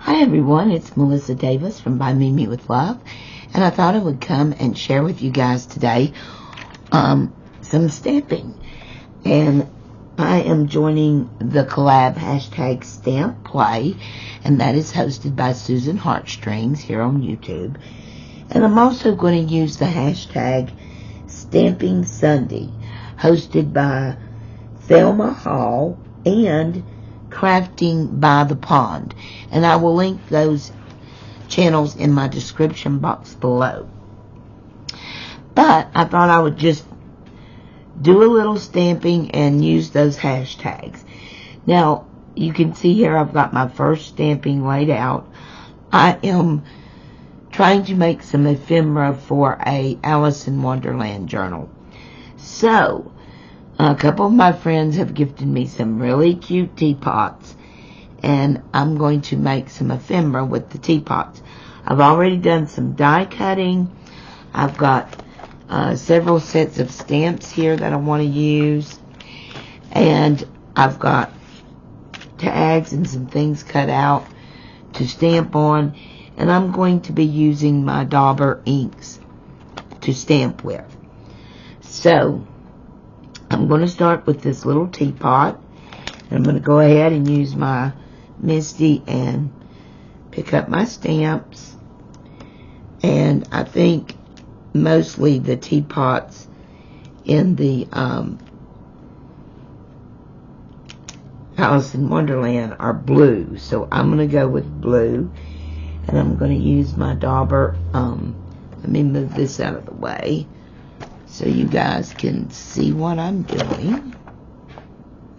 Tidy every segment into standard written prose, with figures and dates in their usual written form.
Hi everyone, it's Melissa Davis from By Mimi with Love, and I thought I would come and share with you guys today some stamping. And I am joining the collab hashtag Stamp Play, and that is hosted by Susan Heartstrings here on YouTube. And I'm also going to use the hashtag Stamping Sunday, hosted by Thelma Hall and Crafting by the Pond, and I will link those channels in my description box below. But I thought I would just do a little stamping and use those hashtags. Now you can see here I've got my first stamping laid out. I am trying to make some ephemera for a Alice in Wonderland journal. So a couple of my friends have gifted me some really cute teapots, and I'm going to make some ephemera with the teapots. I've already done some die cutting. I've got several sets of stamps here that I want to use, and I've got tags and some things cut out to stamp on, and I'm going to be using my Dauber inks to stamp with. So I'm going to start with this little teapot. I'm going to go ahead and use my Misty and pick up my stamps. And I think mostly the teapots in the Alice in Wonderland are blue. So I'm going to go with blue. And I'm going to use my Dauber. Let me move this out of the way so you guys can see what I'm doing.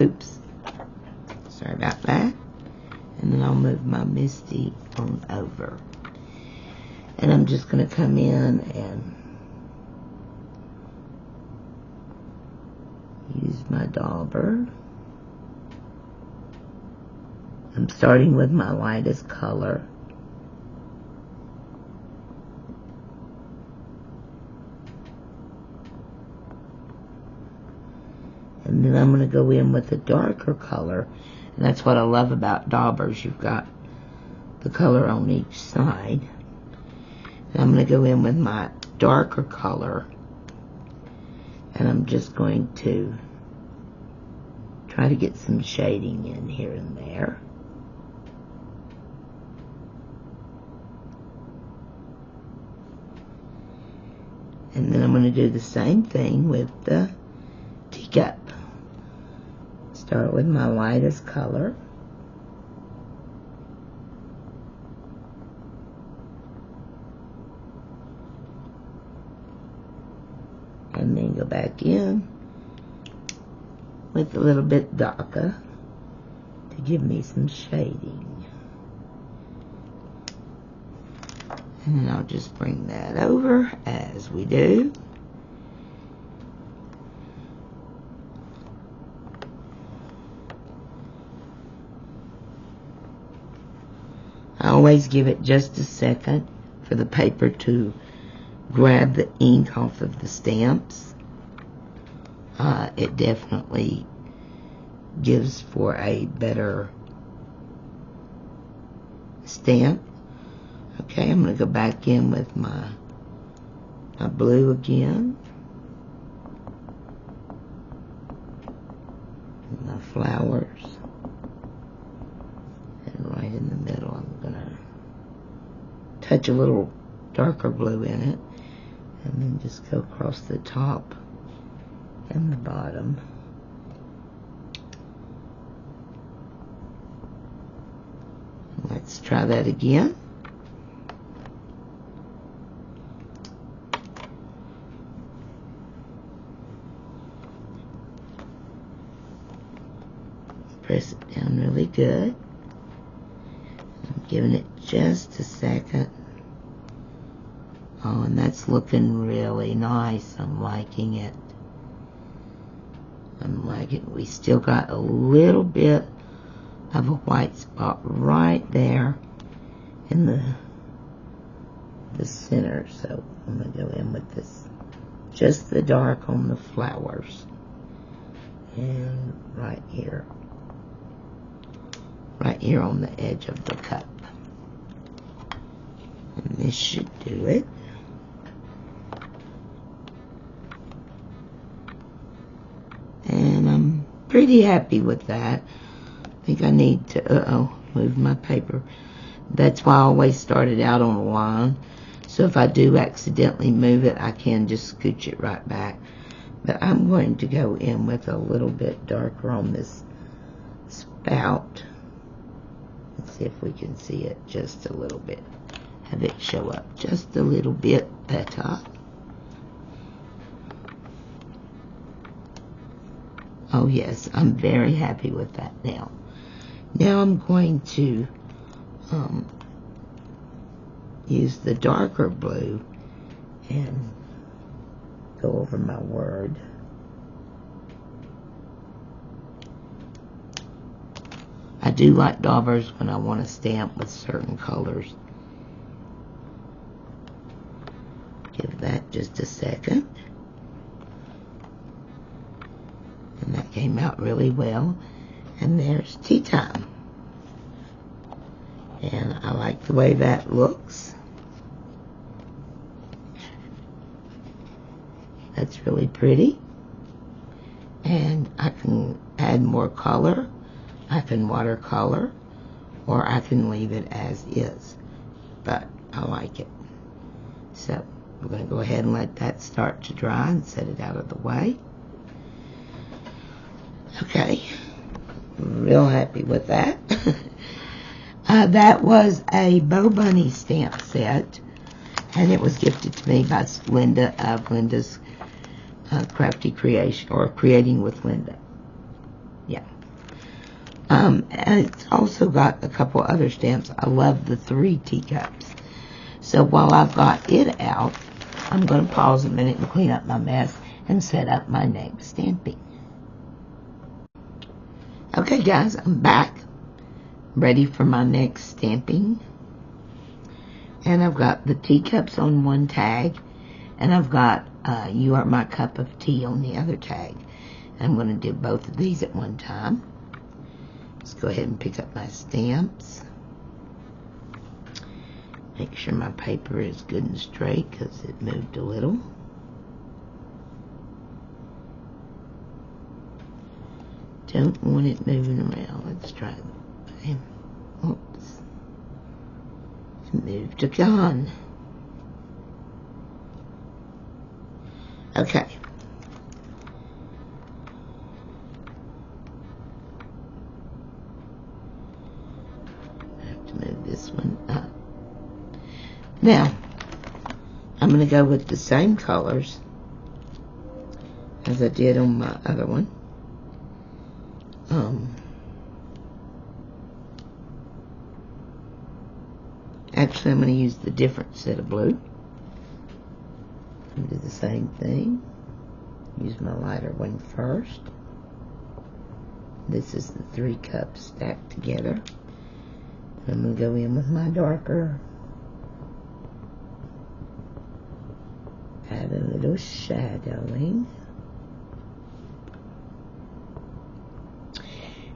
Oops. Sorry about that. And then I'll move my Misty on over. And I'm just going to come in and use my Dauber. I'm starting with my lightest color. And then I'm going to go in with a darker color. And that's what I love about Daubers. You've got the color on each side. And I'm going to go in with my darker color. And I'm just going to try to get some shading in here and there. And then I'm going to do the same thing with the teacup. Start with my lightest color. And then go back in with a little bit darker to give me some shading. And then I'll just bring that over as we do. I always give it just a second for the paper to grab the ink off of the stamps. It definitely gives for a better stamp. Okay, I'm going to go back in with my blue again. And my flowers. And right in the middle, I'm going to touch a little darker blue in it. And then just go across the top and the bottom. Let's try that again. Press it down really good. I'm giving it just a second. Oh, and that's looking really nice. I'm liking it. I'm liking it. We still got a little bit of a white spot right there in the center. So I'm going to go in with this, just the dark on the flowers. And right here on the edge of the cup. And this should do it. And I'm pretty happy with that. I think I need to, move my paper. That's why I always started out on a line. So if I do accidentally move it, I can just scooch it right back. But I'm going to go in with a little bit darker on this spout. Let's see if we can see it just a little bit. Have it show up just a little bit better. Oh yes, I'm very happy with that now. Now I'm going to use the darker blue and go over my word. I do like daubers when I want to stamp with certain colors. Give that just a second. And that came out really well. And there's tea time. And I like the way that looks. That's really pretty. And I can add more color. I can watercolor. Or I can leave it as is. But I like it. So we're going to go ahead and let that start to dry and set it out of the way. Okay. Real happy with that. That was a Bo Bunny stamp set, and it was gifted to me by Linda of Linda's Crafty Creation, or Creating with Linda. Yeah. And it's also got a couple other stamps. I love the 3 teacups. So while I've got it out, I'm going to pause a minute and clean up my mess and set up my name stamping. Okay guys, I'm back, ready for my next stamping. And I've got the teacups on one tag, and I've got You Are My Cup of Tea on the other tag. I'm going to do both of these at one time. Let's go ahead and pick up my stamps. Make sure my paper is good and straight because it moved a little. Don't want it moving around. Let's try it. Oops. It moved again. Okay. I have to move this one up. Now, I'm going to go with the same colors as I did on my other one. Actually, I'm going to use the different set of blue. Do the same thing. Use my lighter one first. This is the 3 cups stacked together. I'm going to go in with my darker. Add a little shadowing.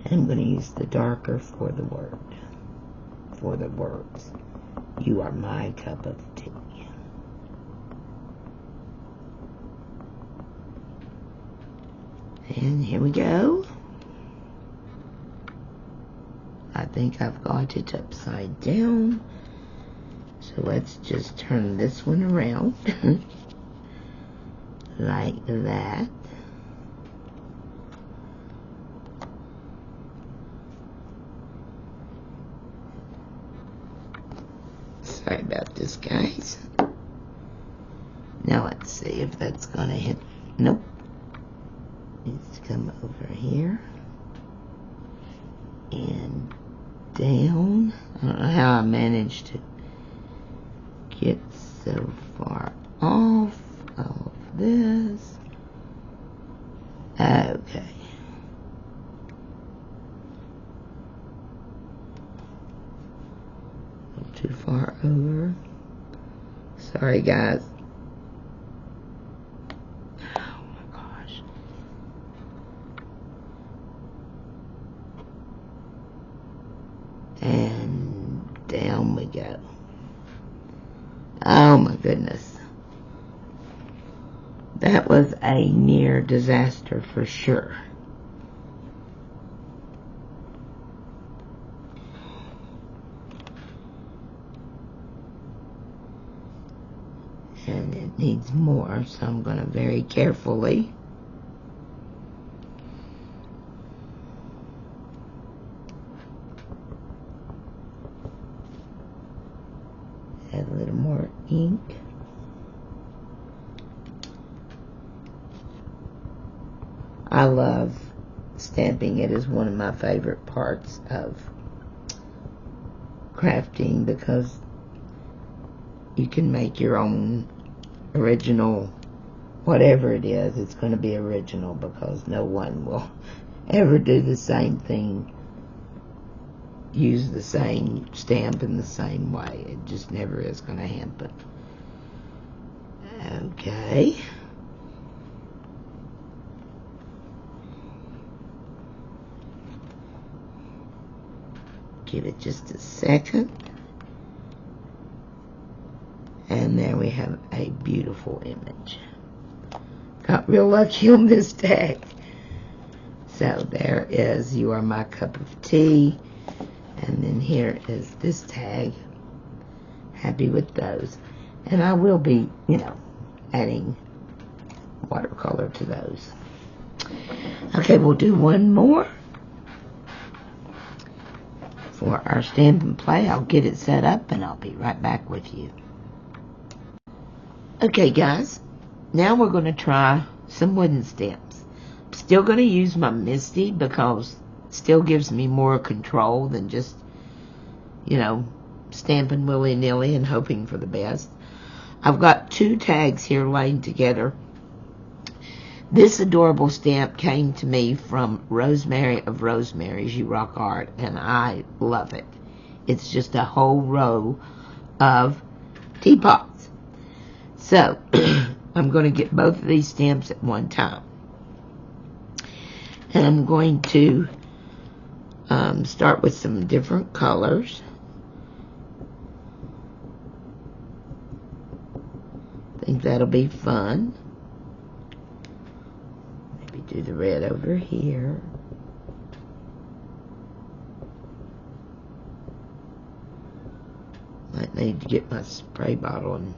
I'm going to use the darker for the word. For the words. You are my cup of tea. And here we go. I think I've got it upside down. So let's just turn this one around. Like that. Sorry about this, guys. Now let's see if that's gonna hit. Nope. Needs to come over here and down. I don't know how I managed to get so far off of this. Okay. Too far over. Sorry, guys. Oh my gosh. And down we go. Oh my goodness. That was a near disaster for sure. And it needs more, so I'm going to very carefully add a little more ink. I love stamping. It is one of my favorite parts of crafting because you can make your own original, whatever it is. It's going to be original because no one will ever do the same thing, use the same stamp in the same way. It just never is going to happen. Okay. Give it just a second. And there we have a beautiful image. Got real lucky on this tag. So there is You Are My Cup of Tea. And then here is this tag. Happy with those. And I will be, adding watercolor to those. Okay, we'll do one more for our stamp and play. I'll get it set up and I'll be right back with you. Okay guys, now we're going to try some wooden stamps. I'm still going to use my MISTI because it still gives me more control than just, stamping willy-nilly and hoping for the best. I've got two tags here laid together. This adorable stamp came to me from Rosemary of Rosemary's You Rock Art, and I love it. It's just a whole row of teapots. So, I'm going to get both of these stamps at one time. And I'm going to start with some different colors. I think that'll be fun. Maybe do the red over here. Might need to get my spray bottle and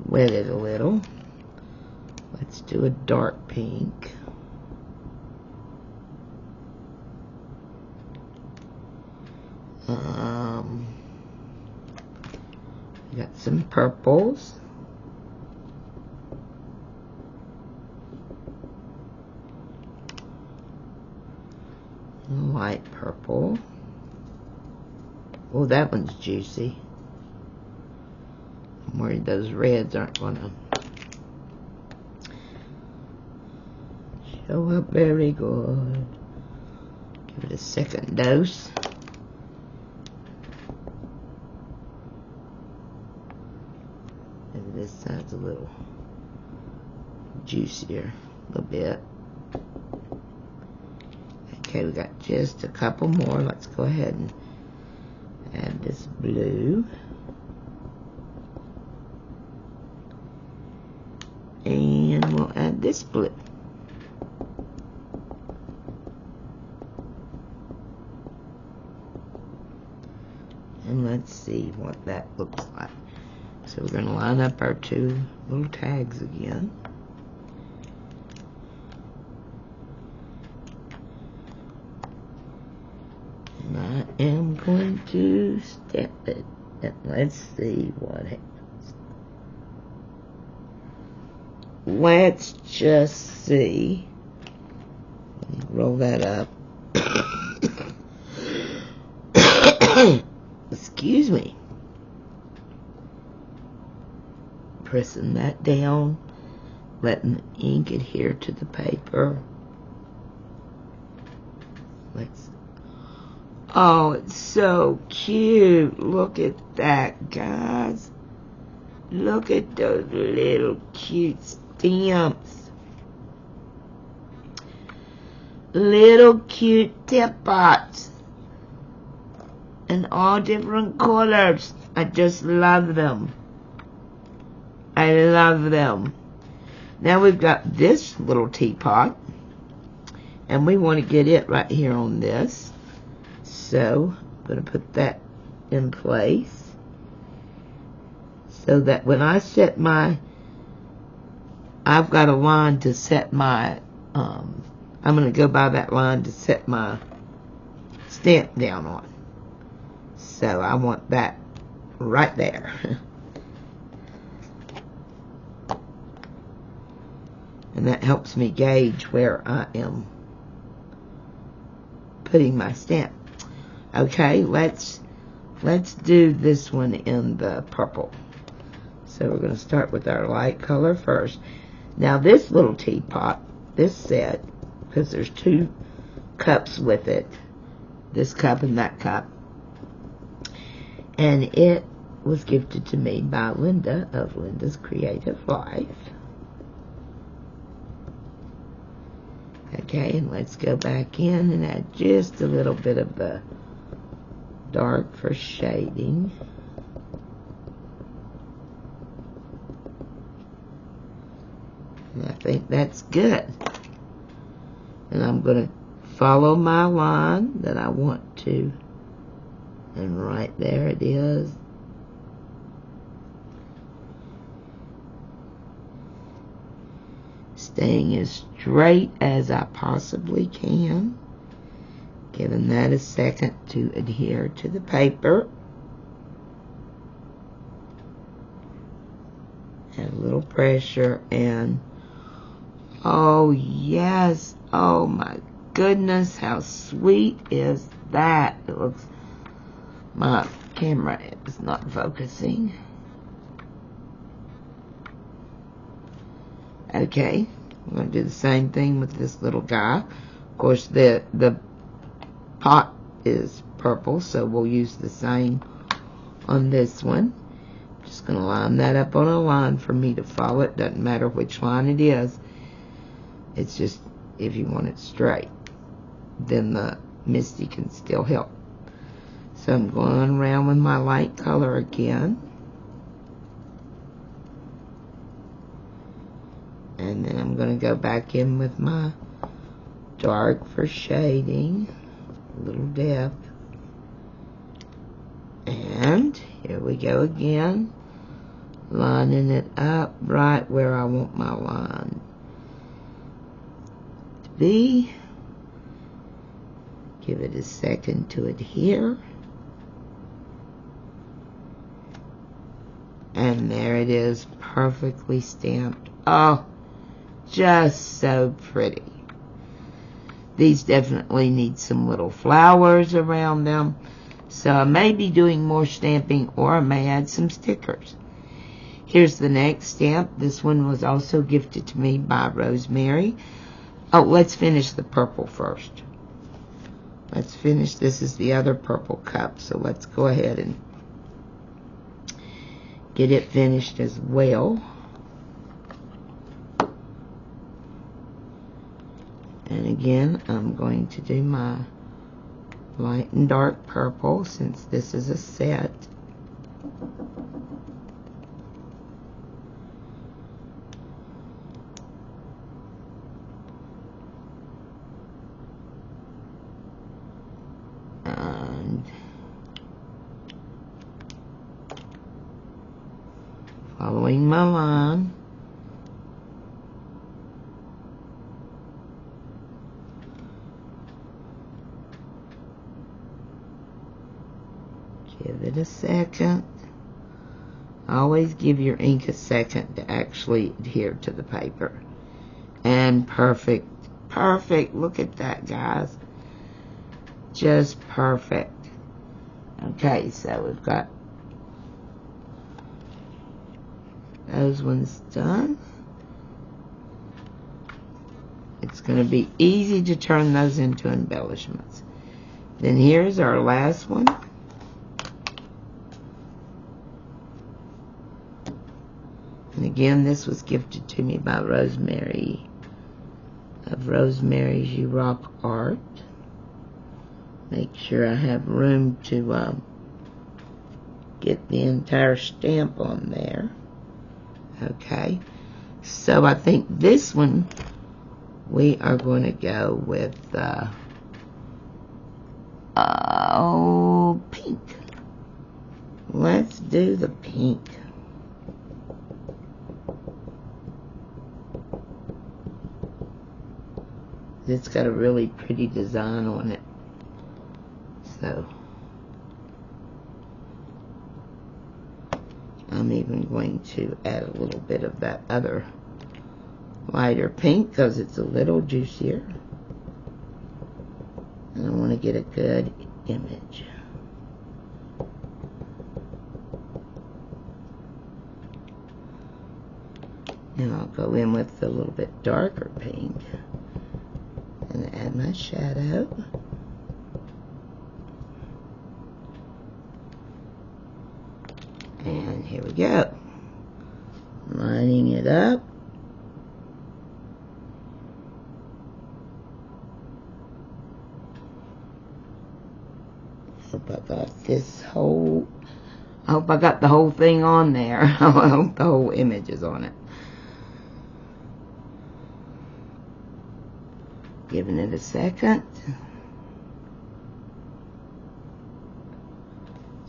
wet it a little. Let's do a dark pink. Got some purples. Light purple. Oh, that one's juicy. I'm worried those reds aren't going to show up very good. Give it a second dose. Maybe this side's a little juicier, a little bit. Okay, we got just a couple more. Let's go ahead and add this blue. And we'll add this blue. And let's see what that looks like. So we're going to line up our two little tags again. And I am going to stamp it. And let's see what happens. Let's just see. Roll that up. Excuse me. Pressing that down, letting the ink adhere to the paper. Oh, it's so cute. Look at that, guys. Look at those little cute stamps. Little cute teapots. In all different colors. I just love them. I love them. Now we've got this little teapot, and we want to get it right here on this. So I'm going to put that in place so that when I set my, I've got a line to set my, I'm going to go by that line to set my stamp down on. So I want that right there. And that helps me gauge where I am putting my stamp. Okay, let's do this one in the purple. So we're going to start with our light color first. Now this little teapot, this set, because there's two cups with it, this cup and that cup, and it was gifted to me by Linda of Linda's Creative Life. Okay, and let's go back in and add just a little bit of the dark for shading. And I think that's good. And I'm going to follow my line that I want to. And right there it is. Staying as straight as I possibly can. Giving that a second to adhere to the paper. Add a little pressure and oh yes, oh my goodness, how sweet is that? It looks, my camera is not focusing. Okay, I'm going to do the same thing with this little guy. Of course, the pot is purple, so we'll use the same on this one. Just going to line that up on a line for me to follow. It doesn't matter which line it is. It's just if you want it straight, then the Misty can still help. So I'm going around with my light color again. And then I'm going to go back in with my dark for shading, a little depth. And here we go again, lining it up right where I want my line to be. Give it a second to adhere. And there it is, perfectly stamped. Oh, just so pretty. These definitely need some little flowers around them. So I may be doing more stamping, or I may add some stickers. Here's the next stamp. This one was also gifted to me by Rosemary. Oh, let's finish the purple first. Let's finish. This is the other purple cup. So let's go ahead and get it finished as well. And again, I'm going to do my light and dark purple since this is a set. And following my line. Give it a second. Always give your ink a second to actually adhere to the paper. And perfect. Perfect. Look at that, guys. Just perfect. Okay, so we've got those ones done. It's going to be easy to turn those into embellishments. Then here's our last one. And again, this was gifted to me by Rosemary of Rosemary's You Rock Art. Make sure I have room to get the entire stamp on there. Okay, so I think this one we are going to go with pink. Let's do the pink. It's got a really pretty design on it. So I'm even going to add a little bit of that other lighter pink because it's a little juicier. And I want to get a good image. Now I'll go in with a little bit darker pink and add my shadow. And here we go. Lining it up. Hope I got this whole, I hope I got the whole thing on there. I hope the whole image is on it. Giving it a second.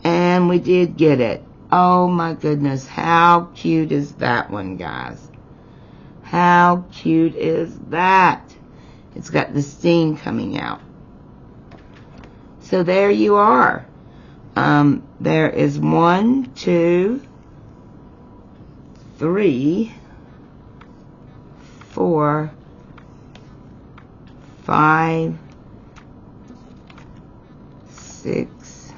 And we did get it. Oh my goodness, how cute is that one, guys? How cute is that? It's got the steam coming out. So there you are. There is 1, 2, 3, 4, 5, 6,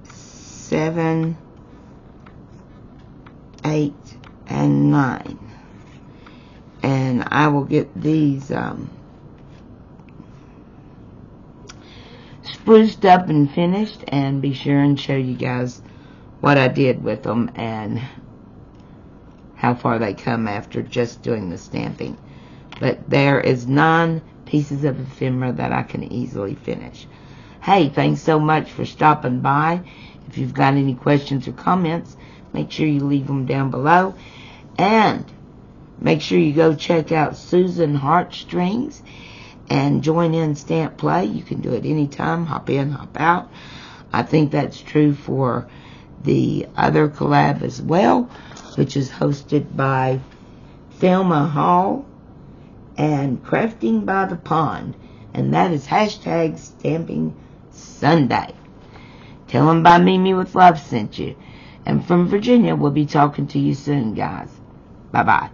7, 8, and 9. And I will get these spruced up and finished, and be sure and show you guys what I did with them and how far they come after just doing the stamping. But there is 9 pieces of ephemera that I can easily finish. Hey, thanks so much for stopping by. If you've got any questions or comments, make sure you leave them down below. And make sure you go check out Susan Heartstrings and join in Stamp Play. You can do it anytime, hop in, hop out. I think that's true for the other collab as well, which is hosted by Thelma Hall and Crafting by the Pond, and that is hashtag Stamping Sunday. Tell them by Mimi with Love sent you. And from Virginia, we'll be talking to you soon, guys. Bye-bye.